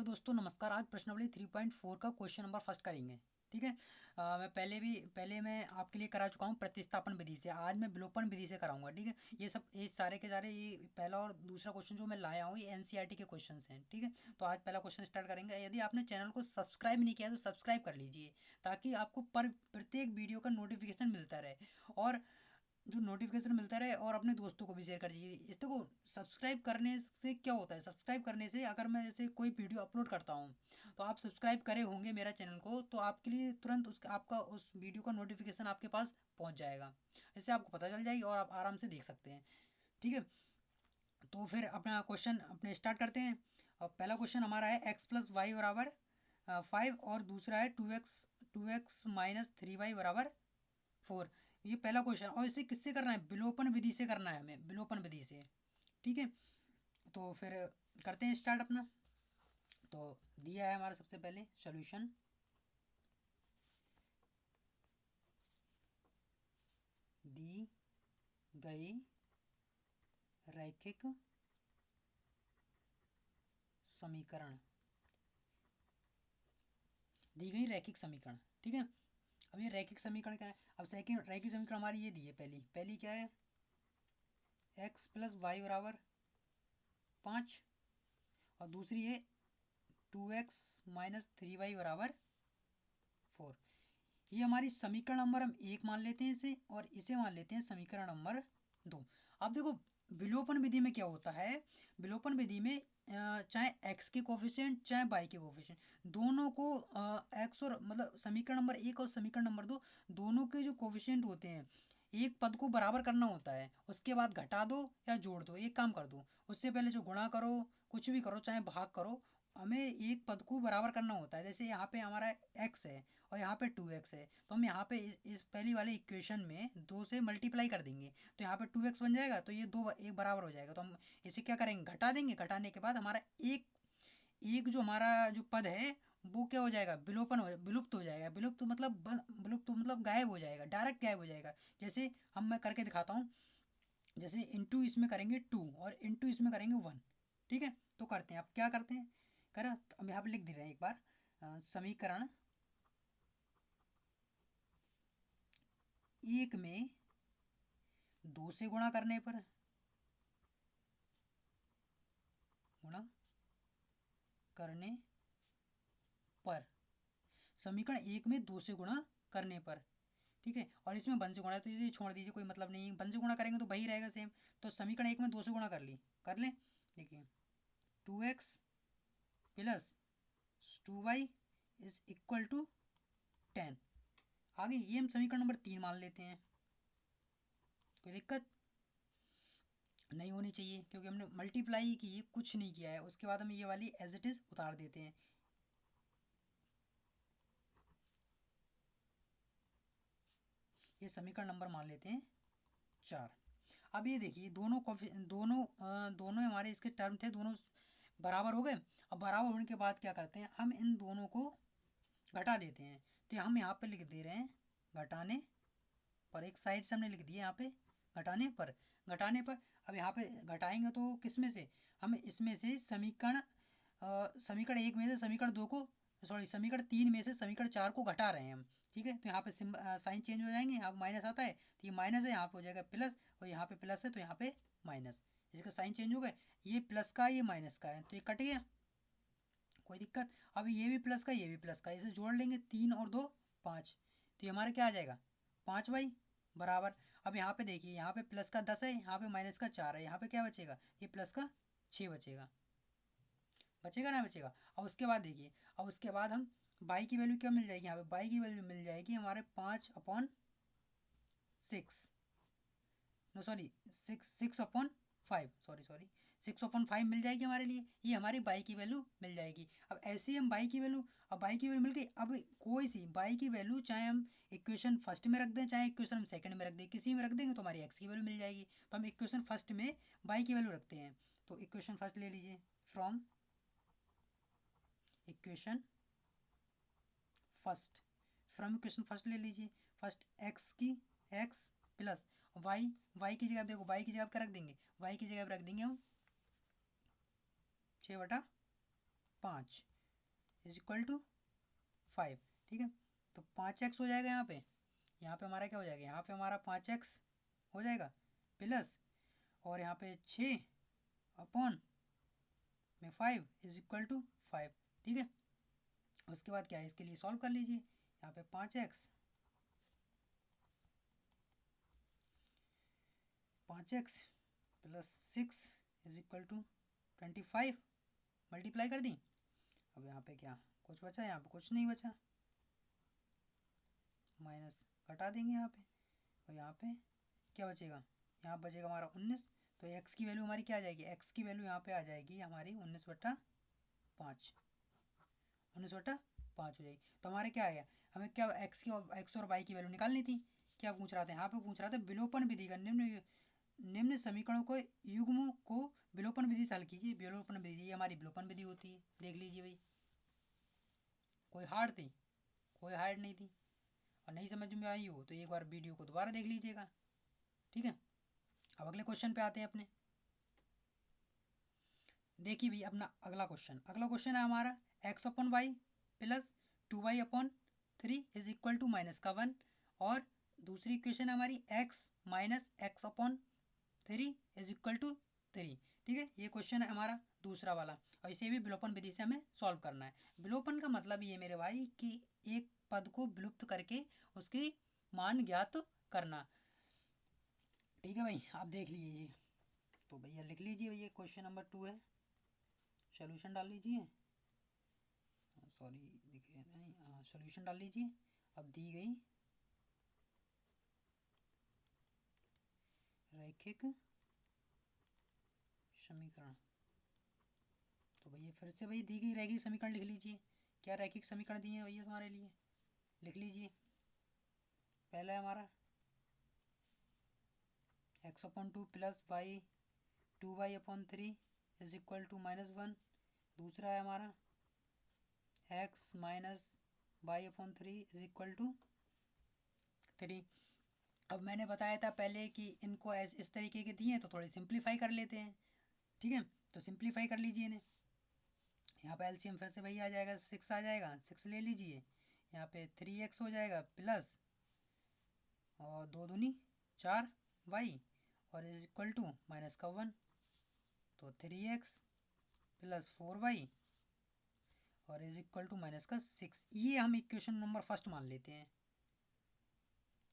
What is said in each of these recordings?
दोस्तों नमस्कार। आज प्रश्नावली 3.4 का क्वेश्चन नंबर फर्स्ट करेंगे। ठीक है। मैं पहले मैं आपके लिए करा चुका हूँ प्रतिस्थापन विधि से। आज मैं विलोपन विधि से कराऊंगा। ठीक है। ये सारे के सारे ये पहला और दूसरा क्वेश्चन जो मैं लाया हूँ ये एनसीईआरटी के क्वेश्चन हैं। ठीक है। तो आज पहला क्वेश्चन स्टार्ट करेंगे। यदि आपने चैनल को सब्सक्राइब नहीं किया तो सब्सक्राइब कर लीजिए ताकि आपको प्रत्येक वीडियो का नोटिफिकेशन मिलता रहे और जो नोटिफिकेशन मिलता रहे और अपने दोस्तों को भी शेयर कर दीजिए। इस देखो, सब्सक्राइब करने से क्या होता है, सब्सक्राइब करने से अगर मैं जैसे कोई वीडियो अपलोड करता हूँ तो आप सब्सक्राइब करे होंगे मेरा चैनल को, तो आपके लिए तुरंत आपका उस वीडियो का नोटिफिकेशन आपके पास पहुँच जाएगा। इससे आपको पता चल जाएगी और आप आराम से देख सकते हैं। ठीक है। तो फिर अपना क्वेश्चन अपने स्टार्ट करते हैं। अब पहला क्वेश्चन हमारा है x+y बराबर 5 और दूसरा है 2x माइनस 3y बराबर 4। ये पहला क्वेश्चन, और इसे किससे करना है, विलोपन विधि से करना है हमें, विलोपन विधि से। ठीक है। तो फिर करते हैं स्टार्ट अपना। तो दिया है हमारा सबसे पहले सॉल्यूशन। दी गई रैखिक समीकरण, दी गई रैखिक समीकरण। ठीक है। अब ये रैखिक समीकरण क्या है, अब सेकंड रैखिक समीकरण हमारी ये दी है। पहली क्या है, x+y बराबर 5 और दूसरी है 2x माइनस 3y बराबर 4। ये हमारी समीकरण नंबर हम 1 मान लेते हैं इसे, और इसे मान लेते हैं समीकरण नंबर 2। अब देखो, विलोपन विधि में क्या होता है, विलोपन विधि में चाहे x के कोफिशिएंट चाहे y के कोफिशिएंट दोनों को x और मतलब समीकरण नंबर 1 और समीकरण नंबर 2 दोनों के जो कोफिशिएंट होते हैं एक पद को बराबर करना होता है। उसके बाद घटा दो या जोड़ दो, एक काम कर दो, उससे पहले जो गुणा करो, कुछ भी करो, चाहे भाग करो, हमें एक पद को बराबर करना होता है। जैसे यहाँ पे हमारा x है और यहाँ पे 2x है, तो हम यहाँ पे इस पहली वाले इक्वेशन में 2 से मल्टीप्लाई कर देंगे तो यहाँ पे 2x बन जाएगा, तो ये दो एक बराबर हो जाएगा। तो हम इसे क्या करेंगे, घटा देंगे। घटाने के बाद हमारा एक एक जो हमारा जो पद है वो क्या हो जाएगा, विलुप्त हो जाएगा। विलुप्त मतलब गायब हो जाएगा, डायरेक्ट गायब हो जाएगा। जैसे मैं करके दिखाता हूँ। जैसे इंटू इसमें करेंगे 2 और इंटू इसमें करेंगे 1। ठीक है। तो करते हैं, अब क्या करते हैं, करा तो हम यहाँ पे लिख दे रहे हैं एक बार समीकरण 1 में 2 से गुणा करने पर, गुणा करने पर, समीकरण 1 में 2 से गुणा करने पर। ठीक है। और इसमें 1 से गुणा है तो ये छोड़ दीजिए, कोई मतलब नहीं। 1 से गुणा करेंगे तो वही रहेगा सेम। तो समीकरण 1 में 2 से गुणा कर लें। देखिए 2x plus 2y is equal to 10। आगे ये हम समीकरण नंबर 3 मान लेते हैं। कोई दिक्कत नहीं होनी चाहिए क्योंकि हमने मल्टीप्लाई की, कुछ नहीं किया है। उसके बाद हम ये वाली एज इट इज उतार देते हैं। ये समीकरण नंबर मान लेते हैं 4। अब ये देखिए दोनों हमारे इसके टर्म थे, दोनों बराबर हो गए। अब बराबर होने के बाद क्या करते हैं, हम इन दोनों को घटा देते हैं। तो हम यहाँ पे लिख दे रहे हैं घटाने पर, एक साइड से हमने लिख दिया यहाँ पे घटाने पर। अब यहाँ पे घटाएंगे तो किस में से, हम इसमें से समीकरण 1 में से समीकरण 2 को, सॉरी समीकरण 3 में से समीकरण 4 को घटा रहे हैं हम। ठीक है। तो यहाँ पे साइन चेंज हो जाएंगे, यहाँ माइनस आता है तो ये माइनस है, यहाँ पे हो जाएगा प्लस, और यहाँ पे प्लस है तो यहाँ पे माइनस। इसका साइन चेंज हो गया, ये प्लस का ये माइनस का है तो ये कट गया, कोई दिक्कत। अब ये भी प्लस का ये भी प्लस का, इसे जोड़ लेंगे, 3 और 2 5, तो ये हमारा क्या आ जाएगा 5y बराबर। अब यहाँ पे देखिए, यहाँ पे प्लस का 10 है, यहाँ पे माइनस का 4 है, यहाँ पे क्या बचेगा, ये प्लस का 6 बचेगा। बचेगा ना बचेगा। अब उसके बाद देखिए, अब उसके बाद हम y की वैल्यू क्या मिल जाएगी, यहाँ पे y की वैल्यू मिल जाएगी हमारे 5/6, नो सॉरी 6/5, सॉरी 6/5 मिल जाएगी हमारे लिए। ये हमारी बाई की वैल्यू मिल जाएगी। अब ऐसे ही हम बाई की वैल्यू, अब बाई की वैल्यू मिल गई। अब कोई सी बाई की वैल्यू चाहे हम इक्वेशन फर्स्ट में रख दें चाहे इक्वेशन हम सेकंड में रख दें, किसी में रख देंगे तो हमारी एक्स की वैल्यू मिल जाएगी। तो हम इक्वेशन फर्स्ट में बाई की वैल्यू रखते हैं। तो इक्वेशन फर्स्ट ले लीजिए, from equation first, equation first ले लीजिए। फर्स्ट एक्स की एक्स प्लस वाई की जगह देखो, वाई की जगह क्या रख देंगे, वाई की जगह रख देंगे हम 6/5। इज इक्वल टू 5, ठीक है। तो 5x हो जाएगा यहाँ पे हमारा क्या हो जाएगा, यहाँ पे हमारा 5x हो जाएगा प्लस, और यहाँ पे 6 अपॉन में 5 इज इक्वल टू 5, ठीक है। उसके बाद क्या है, इसके लिए सॉल्व कर लीजिए। यहाँ पे 5x plus 6 is equal to 25 multiply कर दी। अब यहाँ पे क्या कुछ बचा, यहाँ पे कुछ नहीं बचा, माइनस घटा देंगे यहाँ पे, और यहाँ पे क्या बचेगा, यहाँ बचेगा हमारा 19। तो x की वैल्यू हमारी क्या आ जाएगी, x की वैल्यू यहाँ पे आ जाएगी हमारी 19/5, 19/5 हो जाएगी। तो हमारे क्या आया, हमें क्या x और y की वैल्यू निकालनी थी। क्या पूछ रहा था, यहाँ पे पूछ रहा था विलोपन विधि का निम्न समीकरणों को युग्मों को विलोपन विधि से हल कीजिए। विलोपन विधि हमारी विलोपन विधि होती है, देख लीजिए भाई। कोई हार्ड थी, कोई हार्ड नहीं थी। और नहीं समझ में आई हो तो एक बार वीडियो को दोबारा देख लीजिएगा, ठीक है। अब अगले क्वेश्चन पे आते हैं अपने। देखिए भाई अपना अगला क्वेश्चन है हमारा x/y plus 2y/3 is equal to minus का 1, और दूसरी इक्वेशन है हमारी x minus x/3 is equal to 3, ठीक है। ये क्वेश्चन है हमारा दूसरा वाला, और इसे भी विलोपन विधि से हमें सॉल्व करना है। विलोपन का मतलब ये मेरे भाई कि एक पद को विलुप्त करके उसकी मान ज्ञात करना, ठीक है भाई। आप देख लीजिए, तो भैया लिख लीजिए भैया, क्वेश्चन नंबर 2 है, सोल्यूशन डाल लीजिए, सॉरी लिखे नहीं, सोल्यूशन डाल लीजिए। अब दी गई रैखिक समीकरण, तो भैया फिर से भाई दी गई रैखिक समीकरण लिख लीजिए। क्या रैखिक समीकरण दिए हैं भैया तुम्हारे लिए, लिख लीजिए। पहला है हमारा x/2 plus y 2y/3 is equal to -1। दूसरा है हमारा x minus y/3 is equal to 3। अब मैंने बताया था पहले कि इनको इस तरीके के दिए तो थोड़े सिंप्लीफाई कर लेते हैं, ठीक है। तो सिंप्लीफाई कर लीजिए इन्हें। यहाँ पे एलसीएम फिर से वही आ जाएगा, 6 आ जाएगा, 6 ले लीजिए। यहाँ पे 3x हो जाएगा प्लस, और 2 दूनी 4y, और इज इक्वल टू माइनस का 1। तो 3x प्लस 4y और इज इक्वल टू माइनस का 6, ये हम इक्वेशन नंबर फर्स्ट मान लेते हैं।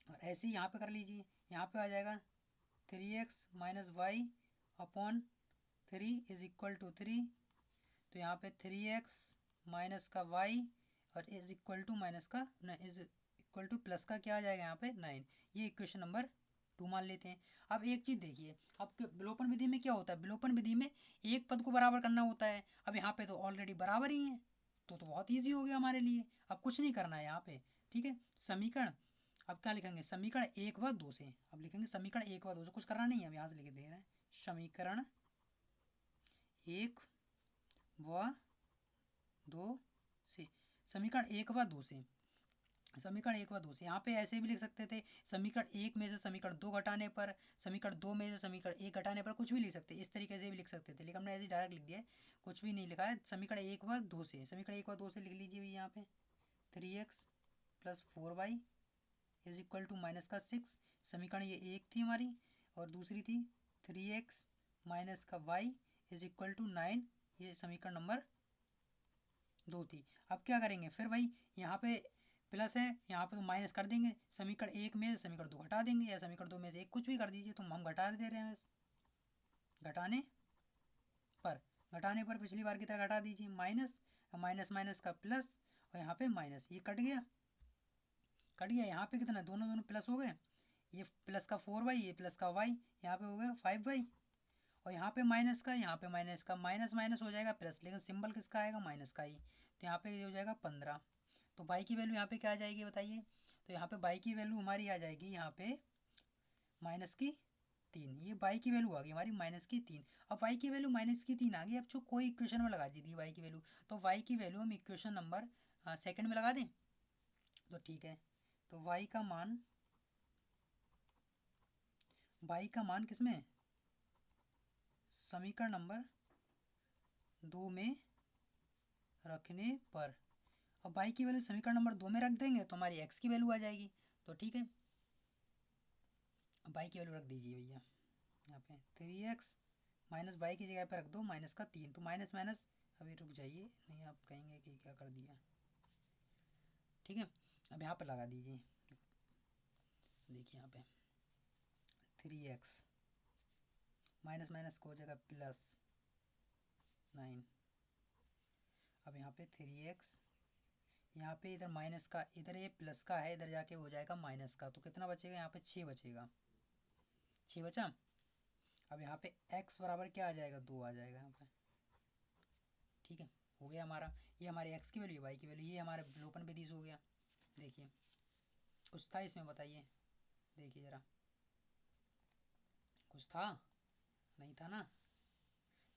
और ऐसे ही यहाँ पे कर लीजिए, यहाँ पे आ जाएगा 3x minus y upon 3 is equal to 3। तो यहाँ पे 3x माइनस का y और इज इक्वल टू माइनस का इज इक्वल टू प्लस का क्या आ जाएगा यहाँ पे 9। ये इक्वेशन नंबर 2 मान लेते हैं। अब एक चीज़ देखिए, अब विलोपन विधि में क्या होता है, विलोपन विधि में एक पद को बराबर करना होता है। अब यहाँ पे तो ऑलरेडी बराबर ही है, तो बहुत ईजी हो गया हमारे लिए। अब कुछ नहीं करना है यहाँ पे, ठीक है। समीकरण अब क्या लिखेंगे, समीकरण 1 व 2 से। अब लिखेंगे समीकरण 1 व 2 से, कुछ करना नहीं है, हम यहाँ से लिख दे रहे हैं समीकरण 1 व 2 से। समीकरण 1 व 2 से, समीकरण 1 व 2 से। यहाँ पे ऐसे भी लिख सकते थे, समीकरण 1 में से समीकरण 2 घटाने पर, समीकरण 2 में से समीकरण 1 घटाने पर, कुछ भी लिख सकते, इस तरीके से भी लिख सकते थे, लेकिन हमने ऐसे डायरेक्ट लिख दिया है, कुछ भी नहीं लिखा है। समीकरण 1 व 2 से, समीकरण 1 व 2 से लिख लीजिए यहाँ पे 3x plus 4y is equal to minus का 6। समीकरण ये एक थी हमारी, और दूसरी थी 3x माइनस का y इज इक्वल टू 9, ये समीकरण नंबर 2 थी। अब क्या करेंगे फिर भाई, यहाँ पे प्लस है, यहाँ पे तो माइनस कर देंगे, समीकरण 1 में से समीकरण 2 घटा देंगे, या समीकरण 2 में से एक कुछ भी कर दीजिए। तो हम घटा दे रहे हैं, घटाने पर पिछली बार की तरह घटा दीजिए, माइनस माइनस माइनस का प्लस, और यहाँ पे माइनस, ये कट गया, यहाँ पे कितना, दोनों दोनों प्लस हो गए, ये प्लस का 4y, ये प्लस का y, यहाँ पे हो गया 5y, और यहाँ पे माइनस का, यहाँ पे माइनस का, माइनस माइनस हो जाएगा प्लस, लेकिन सिंबल किसका आएगा, माइनस का ही। तो यहाँ पे ये हो जाएगा 15। तो y की वैल्यू यहाँ पे क्या आ जाएगी बताइए, तो यहाँ पे y की वैल्यू हमारी आ जाएगी यहाँ पे माइनस की 3। ये y की वैल्यू आ गई हमारी माइनस की 3। अब y की वैल्यू माइनस की 3 आ गई। अब जो कोई इक्वेशन में लगा दीजिए y की वैल्यू, तो y की वैल्यू हम इक्वेशन नंबर सेकंड में लगा दें तो ठीक है। तो y का मान किसमें, समीकरण नंबर 2 में रखने पर, अब y की वैल्यू समीकरण नंबर 2 में रख देंगे तो हमारी x की वैल्यू आ जाएगी। तो ठीक है, अब y की वैल्यू रख दीजिए भैया यहाँ पे 3x माइनस y की जगह पे रख दो माइनस का 3, तो माइनस माइनस, अभी रुक जाइए, नहीं आप कहेंगे कि क्या कर दिया। ठीक है, अब यहाँ पे लगा दीजिए, देखिए यहाँ पे 3x माइनस माइनस को हो जाएगा प्लस 9। अब यहाँ पे 3x, यहाँ पे इधर माइनस का, इधर ये प्लस का है, इधर जाके हो जाएगा माइनस का, तो कितना बचेगा यहाँ पे 6 बचेगा, 6 बचा। अब यहाँ पे x बराबर क्या आ जाएगा, 2 आ जाएगा यहाँ पे। ठीक है, हो गया हमारा, ये हमारे x की वैल्यू, y की वैल्यू, ये हमारे विलोपन विधि हो गया। देखिए कुछ था इसमें, बताइए, देखिए ज़रा, कुछ था, नहीं था ना।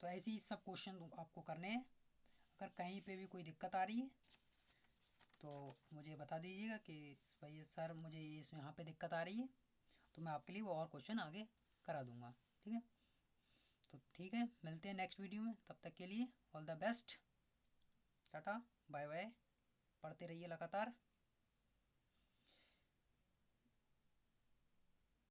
तो ऐसे ही सब क्वेश्चन आपको करने हैं। अगर कहीं पे भी कोई दिक्कत आ रही है तो मुझे बता दीजिएगा कि भाई सर मुझे इस यहाँ पे दिक्कत आ रही है, तो मैं आपके लिए वो और क्वेश्चन आगे करा दूंगा। ठीक है, तो ठीक है, मिलते हैं नेक्स्ट वीडियो में, तब तक के लिए all the best, tata bye bye, पढ़ते रहिए लगातार।